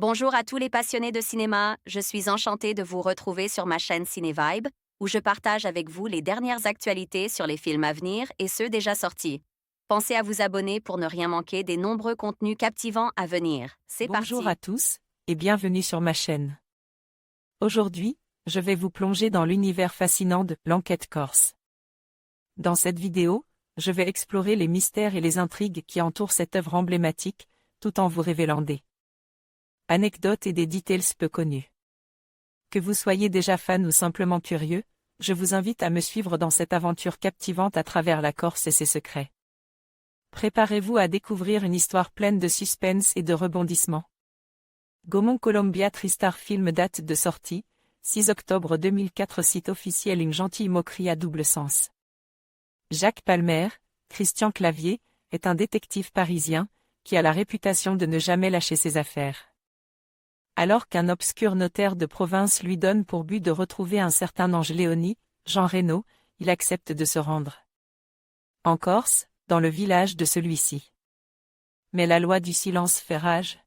Bonjour à tous les passionnés de cinéma, je suis enchantée de vous retrouver sur ma chaîne CinéVibe, où je partage avec vous les dernières actualités sur les films à venir et ceux déjà sortis. Pensez à vous abonner pour ne rien manquer des nombreux contenus captivants à venir. C'est Bonjour parti! à tous, et bienvenue sur ma chaîne. Aujourd'hui, je vais vous plonger dans l'univers fascinant de l'enquête corse. Dans cette vidéo, je vais explorer les mystères et les intrigues qui entourent cette œuvre emblématique, tout en vous révélant des anecdotes et des details peu connus. Que vous soyez déjà fan ou simplement curieux, je vous invite à me suivre dans cette aventure captivante à travers la Corse et ses secrets. Préparez-vous à découvrir une histoire pleine de suspense et de rebondissements. Gaumont Columbia Tristar Film, date de sortie, 6 octobre 2004. Site officiel. Une gentille moquerie à double sens. Jacques Palmer, Christian Clavier, est un détective parisien, qui a la réputation de ne jamais lâcher ses affaires. Alors qu'un obscur notaire de province lui donne pour but de retrouver un certain ange Léonie, Jean Reno, il accepte de se rendre en Corse, dans le village de celui-ci. Mais la loi du silence fait rage.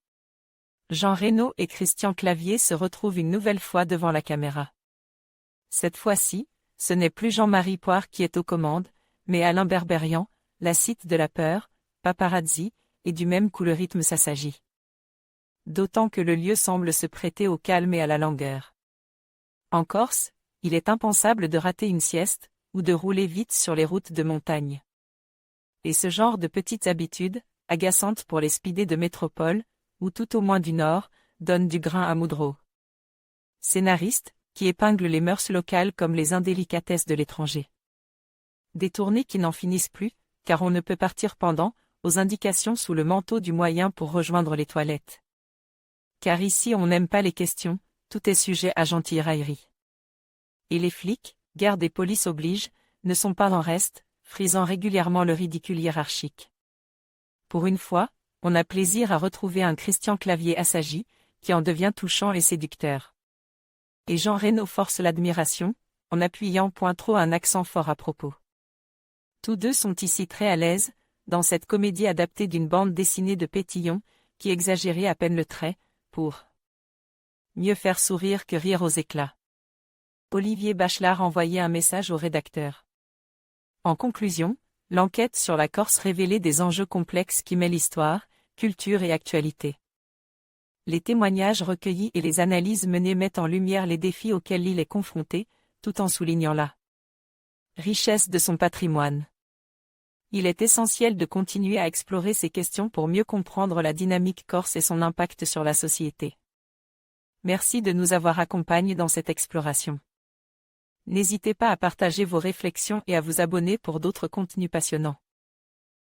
Jean Reno et Christian Clavier se retrouvent une nouvelle fois devant la caméra. Cette fois-ci, ce n'est plus Jean-Marie Poire qui est aux commandes, mais Alain Berberian, l'acide de la peur, paparazzi, et du même coup le rythme s'assagit. D'autant que le lieu semble se prêter au calme et à la langueur. En Corse, il est impensable de rater une sieste, ou de rouler vite sur les routes de montagne. Et ce genre de petites habitudes, agaçantes pour les speedés de métropole, ou tout au moins du Nord, donne du grain à moudre. Scénariste, qui épingle les mœurs locales comme les indélicatesses de l'étranger. Des tournées qui n'en finissent plus, car on ne peut partir pendant, aux indications sous le manteau du moyen pour rejoindre les toilettes. Car ici on n'aime pas les questions, tout est sujet à gentille raillerie. Et les flics, garde et police oblige, ne sont pas en reste, frisant régulièrement le ridicule hiérarchique. Pour une fois, on a plaisir à retrouver un Christian Clavier assagi, qui en devient touchant et séducteur. Et Jean Reno force l'admiration, en appuyant point trop un accent fort à propos. Tous deux sont ici très à l'aise, dans cette comédie adaptée d'une bande dessinée de Pétillon, qui exagérait à peine le trait, pour mieux faire sourire que rire aux éclats. Olivier Bachelard envoyait un message au rédacteur. En conclusion, l'enquête sur la Corse révélait des enjeux complexes qui mêlent histoire, culture et actualité. Les témoignages recueillis et les analyses menées mettent en lumière les défis auxquels l'île est confrontée, tout en soulignant la richesse de son patrimoine. Il est essentiel de continuer à explorer ces questions pour mieux comprendre la dynamique corse et son impact sur la société. Merci de nous avoir accompagnés dans cette exploration. N'hésitez pas à partager vos réflexions et à vous abonner pour d'autres contenus passionnants.